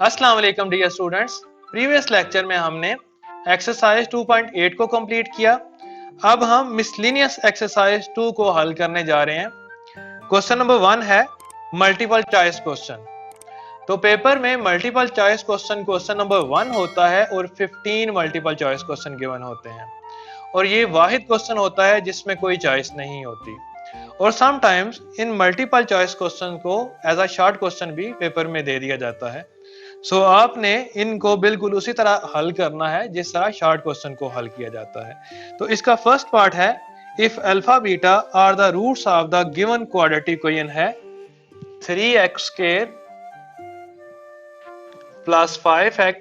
अस्सलाम वालेकुम dear students. Previous lecture में हमने एक्सरसाइज 2.8 को कंप्लीट किया। अब हम मिसलिनियस एक्सरसाइज 2 को हल करने जा रहे हैं। क्वेश्चन नंबर 1 है मल्टीपल चॉइस क्वेश्चन। तो पेपर में मल्टीपल चॉइस क्वेश्चन नंबर 1 होता है और 15 मल्टीपल चॉइस क्वेश्चन गिवन होते हैं, और ये वाहिद क्वेश्चन होता है जिसमें कोई चॉइस नहीं होती। और sometimes in multiple choice question को एज अ शॉर्ट क्वेश्चन भी पेपर में दे दिया जाता है। सो आपने इनको बिल्कुल उसी तरह हल करना है जिस तरह शॉर्ट क्वेश्चन को हल किया जाता है। तो इसका फर्स्ट पार्ट है, if alpha beta are the roots of the given quadratic equation है 3x square plus 5x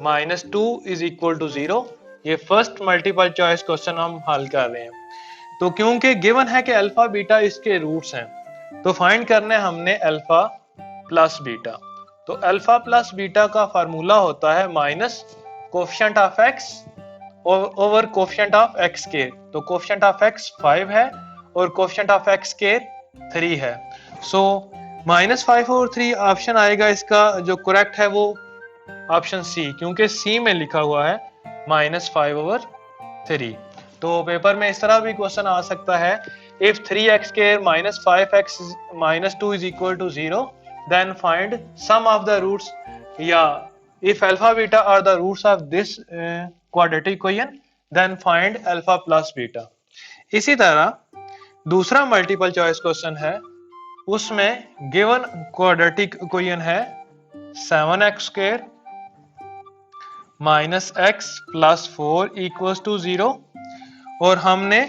minus 2 is equal to 0। ये फर्स्ट मल्टीपल चॉइस क्वेश्चन हम हल कर रहे हैं। तो क्योंकि गिवन है कि अल्फा बीटा इसके रूट्स हैं, तो फाइंड करना है हमने अल्फा प्लस बीटा। तो अल्फा प्लस बीटा का फार्मूला होता है minus coefficient of x over coefficient of x square. तो कोफिशिएंट ऑफ एक्स 5 है और कोफिशिएंट ऑफ एक्स स्क्वायर 3 है। सो -5 और 3 ऑप्शन आएगा। इसका जो करेक्ट है वो ऑप्शन सी, क्योंकि सी में लिखा हुआ है -5/3। तो पेपर में इस तरह भी क्वेश्चन आ सकता है, if 3x square minus 5x minus 2 is equal to 0 then find sum of the roots, या if alpha beta are the roots of this quadratic equation then find alpha plus beta। इसी तरह दूसरा multiple choice question है, उसमें given quadratic equation है 7x square minus x plus 4 equals to 0, और हमने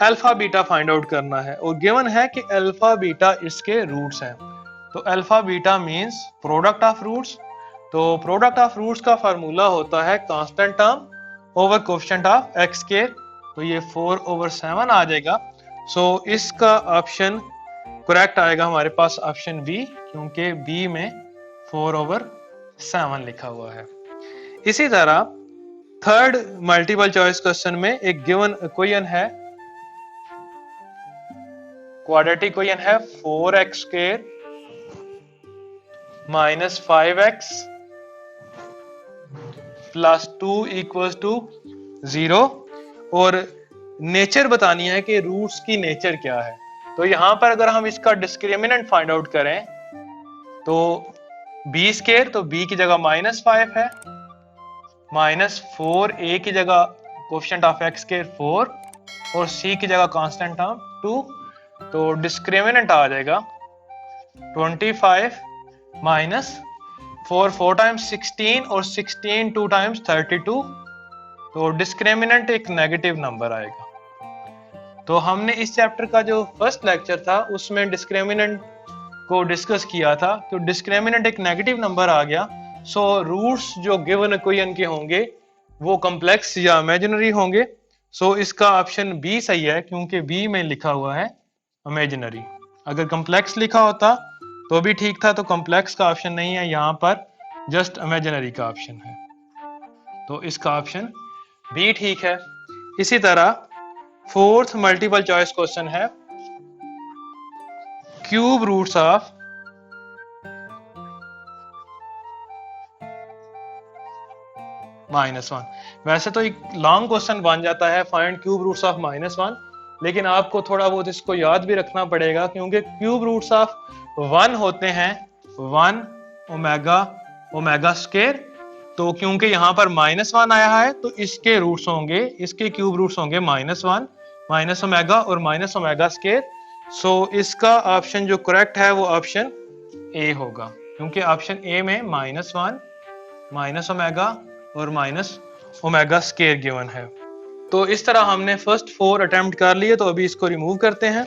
alpha beta find out करना है, और गिवन है कि अल्फा बीटा इसके रूट्स हैं। तो alpha beta means product of roots. तो प्रोडक्ट ऑफ रूट्स का फार्मूला होता है constant term over coefficient of x square. तो ये 4/7 आ जाएगा। सो इसका ऑप्शन करेक्ट आएगा हमारे पास ऑप्शन बी, क्योंकि बी में 4/7 लिखा हुआ है। इसी तरह थर्ड मल्टीपल चॉइस क्वेश्चन में एक गिवन इक्वेशन है, क्वाड्रेटिक इक्वेशन है 4x square minus 5x plus 2 equals to 0, और नेचर बतानी है कि रूट्स की नेचर क्या है। तो यहां पर अगर हम इसका डिस्क्रिमिनेंट फाइंड आउट करें तो b स्क्वायर, तो b की जगह -5 है, -4 a की जगह कोफिशिएंट ऑफ x स्क्वायर 4 और c की जगह कांस्टेंट टर्म 2। तो डिस्क्रिमिनेंट आ जाएगा 25 माइनस 4 टाइम्स 16 और 16 2 टाइम्स 32। तो डिस्क्रिमिनेंट एक नेगेटिव नंबर आएगा। तो हमने इस चैप्टर का जो फर्स्ट लेक्चर था उसमें डिस्क्रिमिनेंट को डिस्कस किया था। तो डिस्क्रिमिनेंट एक नेगेटिव नंबर आ गया। सो रूट्स जो गिवन इक्वेशन के होंगे वो कॉम्प्लेक्स या इमेजिनरी होंगे। सो इसका ऑप्शन बी सही है, क्योंकि बी में लिखा हुआ है इमेजिनरी। अगर कॉम्प्लेक्स लिखा होता तो भी ठीक था, तो कॉम्प्लेक्स का ऑप्शन नहीं है, यहां पर जस्ट इमेजिनरी का ऑप्शन है। तो इसका ऑप्शन बी ठीक है। इसी तरह फोर्थ मल्टीपल चॉइस क्वेश्चन है, क्यूब रूट्स ऑफ -1। वैसे तो एक लॉन्ग क्वेश्चन बन जाता है फाइंड क्यूब रूट्स ऑफ -1, लेकिन आपको थोड़ा बहुत इसको याद भी रखना पड़ेगा, क्योंकि क्यूब रूट्स ऑफ 1 होते हैं 1 ओमेगा स्क्वायर। तो क्योंकि यहाँ पर -1 आया है तो इसके रूट्स होंगे, इसके क्यूब रूट्स होंगे -1 माइनस ओमेगा और माइनस ओमेगा स्क्वायर। सो इसका ऑप्शन जो करेक्ट है वो ऑप्शन ए होगा, क्योंकि ऑप्शन ए में -1 माइनस ओमेगा और माइनस ओमेगा स्क्वायर गिवन है। तो इस तरह हमने फर्स्ट 4 अटेम्प्ट कर लिए। तो अभी इसको रिमूव करते हैं।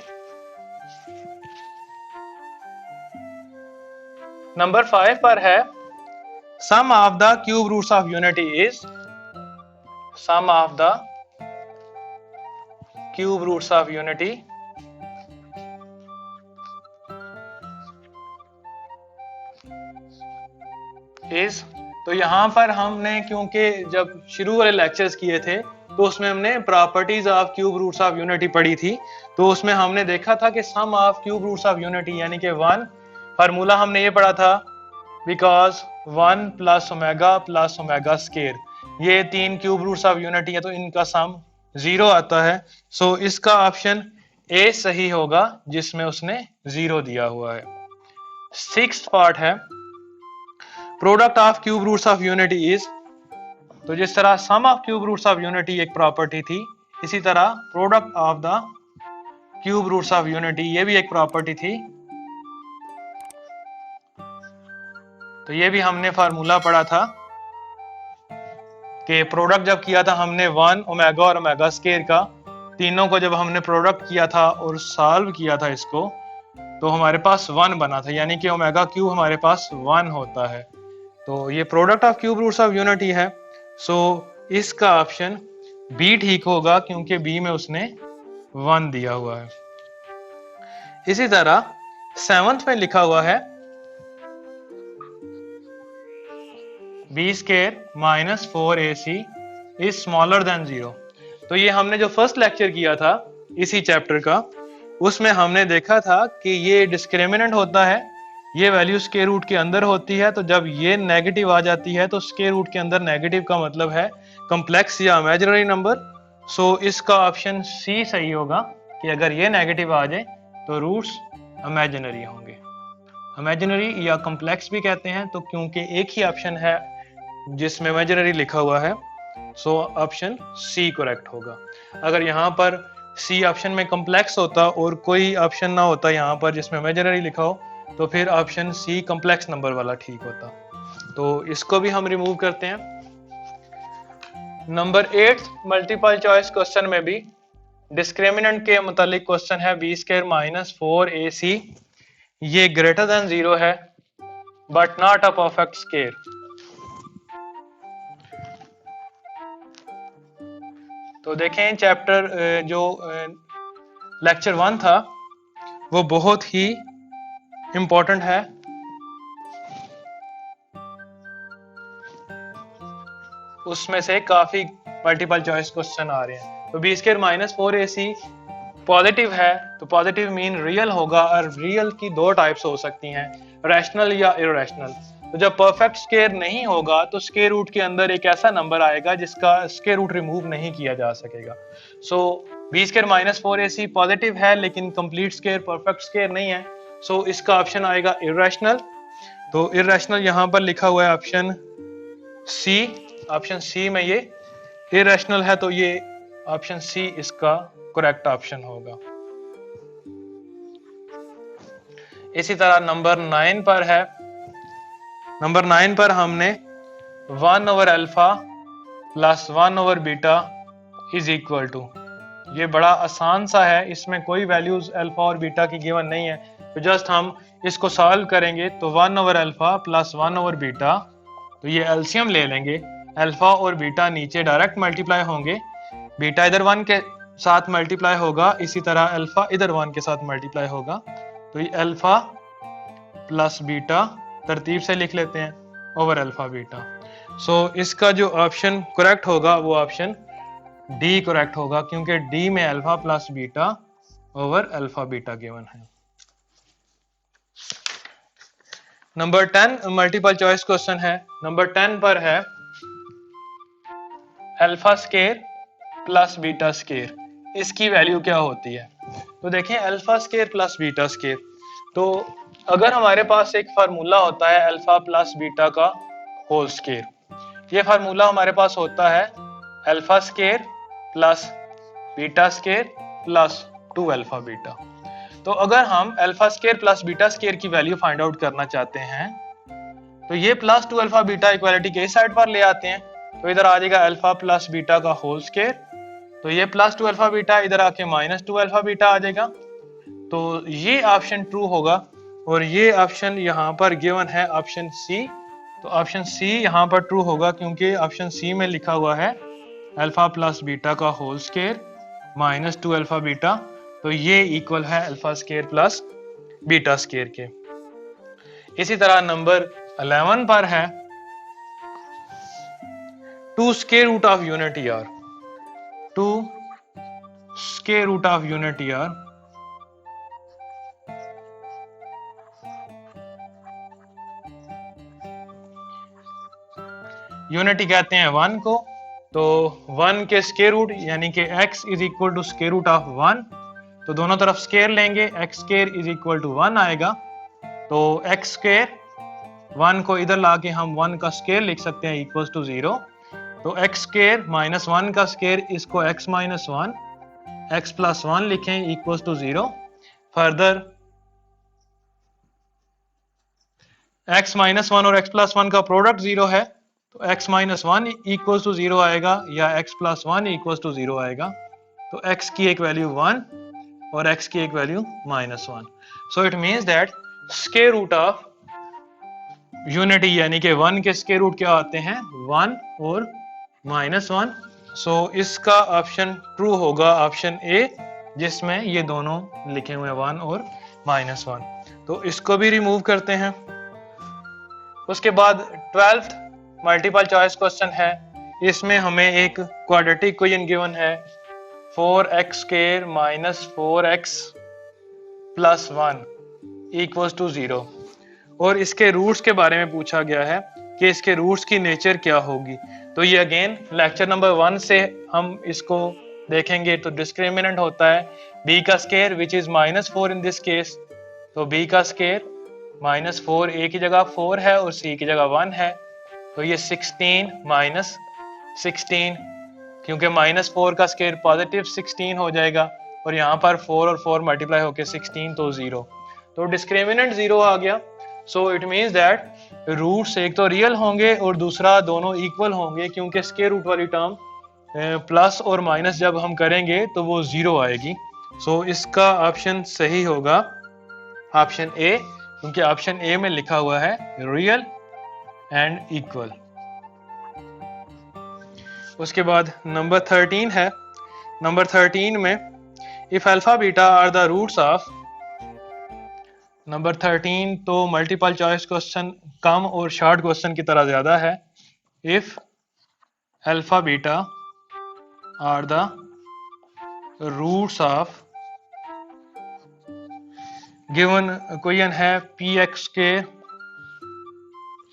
नंबर 5 पर है, sum of the cube roots of unity is, sum of the cube roots of unity is. तो यहां पर हमने, क्योंकि जब शुरू वाले लेक्चर्स किए थे तो उसमें हमने properties of cube roots of unity पढ़ी थी। तो उसमें हमने देखा था कि sum of cube roots of unity यानी कि 1 फार्मूला हमने ये पढ़ा था, बिकॉज 1 प्लस ओमेगा स्केयर, ये 3 क्यूब रूट्स ऑफ यूनिटी है तो इनका सम 0 आता है। सो इसका ऑप्शन ए सही होगा जिसमें उसने 0 दिया हुआ है। सिक्स्थ पार्ट है product of cube roots of unity is, तो जिस तरह sum of cube roots of unity एक प्रॉपर्टी थी, इसी तरह product of the cube roots of unity ये भी एक प्रॉपर्टी थी। तो ये भी हमने फार्मूला पढ़ा था कि प्रोडक्ट जब किया था हमने 1 ओमेगा और ओमेगा स्केयर का, तीनों को जब हमने प्रोडक्ट किया था और सॉल्व किया था इसको, तो हमारे पास 1 बना था, यानी कि ओमेगा क्यूब हमारे पास 1 होता है। तो ये product of cube roots of unity है। सो इसका ऑप्शन बी ठीक होगा क्योंकि बी में उसने 1 दिया हुआ है। इसी तरह 7th में लिखा हुआ है b square minus 4ac is smaller than 0। तो ये हमने जो फर्स्ट लेक्चर किया था इसी चैप्टर का, उसमें हमने देखा था कि ये डिस्क्रिमिनेंट होता है, ये वैल्यू स्क्वायर रूट के अंदर होती है, तो जब ये नेगेटिव आ जाती है तो स्क्वायर रूट के अंदर नेगेटिव का मतलब है कॉम्प्लेक्स या इमेजिनरी नंबर। सो इसका ऑप्शन सी सही होगा कि अगर ये नेगेटिव आ जाए तो रूट्स इमेजिनरी होंगे। इमेजिनरी या कॉम्प्लेक्स भी कहते हैं, तो क्योंकि एक ही ऑप्शन है जिसमें इमेजिनरी लिखा हुआ है, सो ऑप्शन सी करेक्ट होगा। अगर यहाँ पर सी ऑप्शन में कॉम्प्लेक्स होता और कोई ऑप्शन ना होता यहाँ पर जिसमें इमेजिनरी लिखा हो, तो फिर ऑप्शन सी कॉम्प्लेक्स नंबर वाला ठीक होता। तो इसको भी हम रिमूव करते हैं। नंबर 8 मल्टीपल चॉइस क्वेश्चन में भी डिस्क्रिमिनेंट के मुतालिक क्वेश्चन है बी स्क्वायर माइनस 4ac, ये ग्रेटर देन 0 है but not a perfect square. तो देखें चैप्टर जो लेक्चर 1 था वो बहुत ही इंपॉर्टेंट है। उसमें से काफी मल्टीपल चॉइस क्वेश्चन आ रहे हैं। तो B square minus 4ac positive है, तो पॉजिटिव मीन रियल होगा, और रियल की दो टाइप्स हो सकती हैं, रैशनल या इररेशनल। तो जब परफेक्ट स्क्वायर नहीं होगा तो स्क्वायर रूट के अंदर एक ऐसा नंबर आएगा जिसका स्क्वायर रूट रिमूव नहीं किया जा सकेगा। So B square minus 4ac positive है लेकिन कंप्लीट स्क्वायर परफेक्ट स्क्वायर नहीं है, सो इसका ऑप्शन आएगा इररेशनल। तो इररेशनल यहाँ पर लिखा हुआ है ऑप्शन सी, ऑप्शन सी में ये इररेशनल है, तो ये ऑप्शन सी इसका करेक्ट ऑप्शन होगा। इसी तरह नंबर 9 पर है, नंबर 9 पर हमने 1 over alpha plus 1 over beta is equal to, ये बड़ा आसान सा है, इसमें कोई वैल्यूज अल्फा और बीटा की गिवन नहीं है, तो जस्ट हम इसको सॉल्व करेंगे। तो 1 over alpha plus 1 over beta, तो ये एलसीएम ले लेंगे, अल्फा और बीटा नीचे डायरेक्ट मल्टीप्लाई होंगे, बीटा इधर 1 के साथ मल्टीप्लाई होगा, इसी तरह अल्फा इधर 1 के साथ मल्टीप्लाई होगा, तो ये अल्फा प्लस बीटा तरतीब से लिख लेते हैं ओवर अल्फा बीटा। सो इसका जो ऑप्शन करेक्ट होगा वो ऑप्शन डी करेक्ट होगा क्योंकि डी में alpha plus beta over alpha beta given है। नंबर 10 मल्टीपल चॉइस क्वेश्चन है। नंबर 10 पर है alpha square plus beta square, इसकी वैल्यू क्या होती है। तो देखें alpha square plus beta square, तो अगर हमारे पास एक फार्मूला होता है अल्फा प्लस बीटा का होल स्केयर, ये फार्मूला हमारे पास होता है alpha square plus beta square plus 2 alpha beta. तो अगर हम alpha square plus beta square की वैल्यू फाइंड आउट करना चाहते हैं तो ये प्लस 2 अल्फा बीटा इक्वालिटी के साइड पर ले आते हैं, तो इधर आ जाएगा अल्फा प्लस बीटा का होल स्केयर, तो ये प्लस 2 अल्फा बीटा इधर आके माइनस 2 अल्फा बीटा आ जाएगा, तो ये ऑप्शन ट्रू होगा। और ये ऑप्शन यहाँ पर गिवन है ऑप्शन सी, तो ऑप्शन सी यहाँ पर ट्रू होगा क्योंकि ऑप्शन सी में लिखा हुआ है अल्फा प्लस बीटा का whole square minus 2 alpha beta, तो ये इक्वल है alpha square plus beta square के। इसी तरह नंबर 11 पर है 2 square root of unity are, 2 square root of unity are, unity कहते हैं 1 को, तो 1 के स्क्वायर रूट यानी कि x is equal to square root of 1, तो दोनों तरफ स्क्वायर लेंगे, x square is equal to 1 आएगा, तो x स्क्वायर 1 को इधर लाके हम 1 का स्क्वायर लिख सकते हैं इक्वल टू 0, तो x स्क्वायर माइनस 1 का स्क्वायर, इसको x माइनस 1 x प्लस 1 लिखें equal to 0। Further x minus 1 और x प्लस 1 का प्रोडक्ट 0 है, तो x माइनस 1 इक्वल टू 0 आएगा या x प्लस 1 इक्वल टू 0 आएगा, तो x की एक वैल्यू 1 और x की एक value minus 1। So it means that square root of unity यानी कि 1 के स्क्वायर रूट क्या आते हैं 1 और माइनस 1। सो इसका ऑप्शन ट्रू होगा ऑप्शन ए, जिसमें ये दोनों लिखे हुए हैं 1 और माइनस 1। तो इसको भी रिमूव करते हैं। उसके बाद 12th मल्टीपल चॉइस क्वेश्चन है, इसमें हमें एक क्वाड्रेटिक इक्वेशन गिवन है 4x square minus 4x plus 1 equals to 0, और इसके रूट्स के बारे में पूछा गया है कि इसके रूट्स की नेचर क्या होगी। तो ये अगेन लेक्चर नंबर 1 से हम इसको देखेंगे। तो डिस्क्रिमिनेंट होता है b का square which is -4 in this case, तो b का स्क्वायर -4 a की जगह 4 है और c की जगह 1 है, तो ये 16 माइनस 16, क्योंकि -4 का स्क्वायर पॉजिटिव 16 हो जाएगा और यहाँ पर 4 और 4 मल्टीप्लाई होकर 16, तो 0, तो डिस्क्रिमिनेंट 0 आ गया। So it means that roots एक तो रियल होंगे और दूसरा दोनों इक्वल होंगे, क्योंकि स्क्वायर रूट वाली टर्म प्लस और माइनस जब हम करेंगे तो वो 0 आएगी। सो इसका ऑप्शन सही होगा ऑप्शन ए, क्योंकि ऑप्शन ए में लिखा हुआ है रियल एंड इक्वल। उसके बाद नंबर 13 है। नंबर 13 में if alpha beta are the roots of, number 13 तो मल्टीपल चॉइस क्वेश्चन कम और शॉर्ट क्वेश्चन की तरह ज्यादा है। If alpha beta are the roots of, given question है px के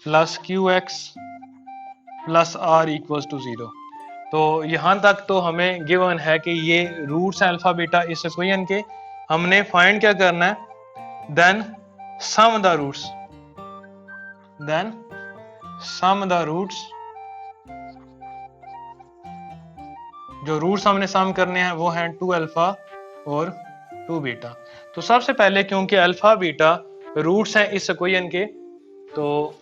plus qx plus r equals to 0, तो यहाँ तक तो हमें गिवन है कि ये रूट्स हैं अल्फा बीटा इस क्वेश्चन के। हमने फाइंड क्या करना है, then sum the roots, then sum the roots, जो रूट्स हमने सम करने हैं वो हैं 2 अल्फा और 2 बीटा। तो सबसे पहले क्योंकि अल्फा बीटा रूट्स हैं इस इक्वेशन के, तो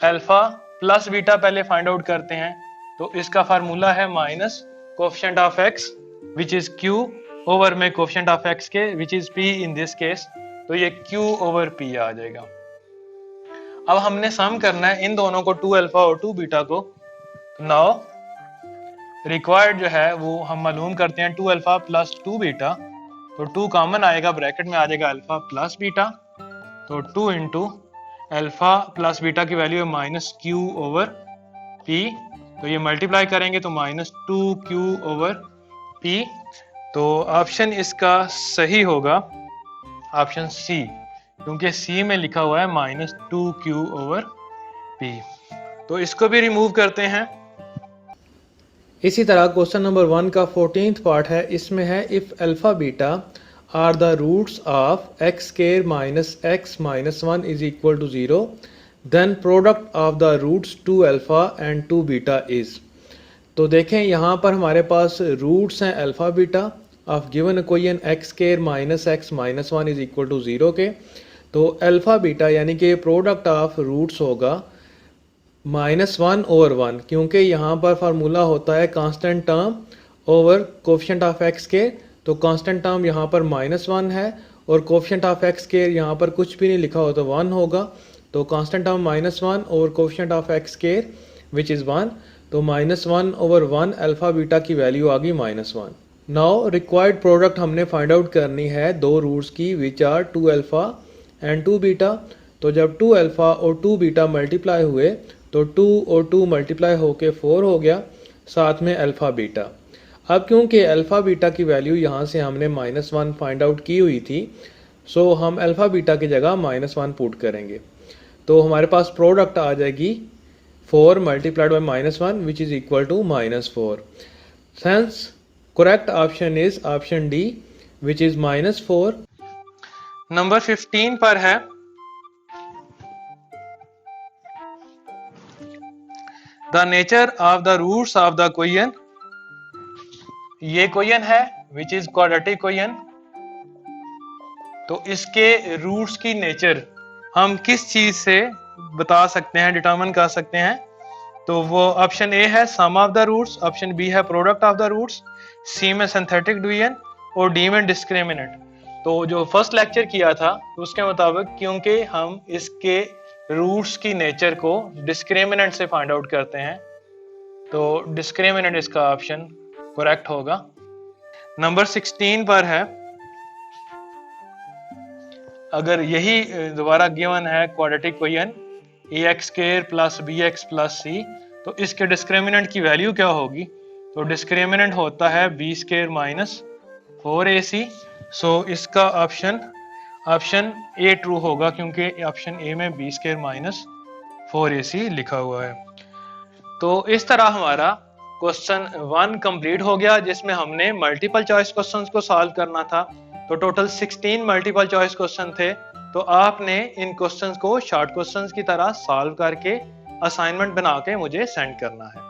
अल्फा प्लस बीटा पहले फाइंड आउट करते हैं। तो इसका फार्मूला है minus coefficient of x which is q over में कोएफिशिएंट ऑफ x के which is p in this case, तो ये q ओवर p आ जाएगा। अब हमने सम करना है इन दोनों को 2 अल्फा और 2 बीटा को। नाउ रिक्वायर्ड जो है वो हम मालूम करते हैं 2 अल्फा प्लस 2 बीटा, तो 2 कॉमन आएगा, ब्रैकेट में आ जाएगा अल्फा प्लस बीटा, तो 2 इंटू अल्फा प्लस बीटा की वैल्यू है माइनस क्यू ओवर पी, तो ये मल्टीप्लाई करेंगे तो माइनस 2q ओवर पी। तो ऑप्शन इसका सही होगा ऑप्शन सी, क्योंकि सी में लिखा हुआ है माइनस 2q ओवर पी। तो इसको भी रिमूव करते हैं। इसी तरह क्वेश्चन नंबर 1 का 14th पार्ट है, इसमें है if alpha beta are the roots of x square minus x minus 1 is equal to 0, then product of the roots 2 alpha and 2 beta is. तो देखें यहाँ पर हमारे पास रूट्स हैं alpha beta of given equation x square minus x minus 1 is equal to 0 के, तो alpha beta यानी कि प्रोडक्ट ऑफ रूट्स होगा -1 ओवर 1, क्योंकि यहाँ पर फार्मूला होता है constant term over coefficient of x के, तो कांस्टेंट टर्म यहाँ पर -1 है और कोएफिशिएंट ऑफ x के यहाँ पर कुछ भी नहीं लिखा हो तो 1 होगा, तो कांस्टेंट टर्म -1 और कोएफिशिएंट ऑफ x के विच इज़ 1, तो -1 ओवर 1 अल्फा बीटा की वैल्यू आ गई -1। नाउ रिक्वायर्ड प्रोडक्ट हमने फाइंड आउट करनी है दो रूट्स की which are 2 alpha and 2 beta. तो जब 2 अल्फा और 2 बीटा मल्टीप्लाई हुए तो 2 और 2 मल्टीप्लाई होके 4 हो गया, साथ में अल्फा बीटा। अब क्योंकि अल्फा बीटा की वैल्यू यहाँ से हमने -1 फाइंड आउट की हुई थी, सो हम अल्फा बीटा की जगह -1 पुट करेंगे, तो हमारे पास प्रोडक्ट आ जाएगी 4 multiplied by -1 which is equal to -4. Hence correct option is option D which is -4. Number 15 पर है the nature of the roots of the question. ये क्वेश्चन है विच इज क्वाड्रेटिक क्वेश्चन, तो इसके रूट्स की नेचर हम किस चीज से बता सकते हैं, डिटरमिन कर सकते हैं। तो वो ऑप्शन ए है sum of the roots, option B है product of the roots, C में सिंथेटिक डिवीजन और डी में डिस्क्रिमिनेंट। तो जो फर्स्ट लेक्चर किया था उसके मुताबिक क्योंकि हम इसके रूट्स की नेचर को डिस्क्रिमिनेंट से फाइंड आउट करते हैं, तो डिस्क्रिमिनेंट इसका ऑप्शन करेक्ट होगा। नंबर 16 पर है अगर यही दोबारा गिवन है quadratic question ax square plus bx plus c, तो इसके डिस्क्रिमिनेंट की वैल्यू क्या होगी। तो डिस्क्रिमिनेंट होता है b स्क्वायर माइनस 4ac। सो इसका ऑप्शन ए ट्रू होगा क्योंकि ऑप्शन ए में b स्क्वायर माइनस 4ac लिखा हुआ है। तो इस तरह हमारा क्वेश्चन 1 कंप्लीट हो गया जिसमें हमने मल्टीपल चॉइस क्वेश्चंस को सॉल्व करना था। तो टोटल 16 मल्टीपल चॉइस क्वेश्चन थे। तो आपने इन क्वेश्चंस को शॉर्ट क्वेश्चंस की तरह सॉल्व करके असाइनमेंट बना के मुझे सेंड करना है।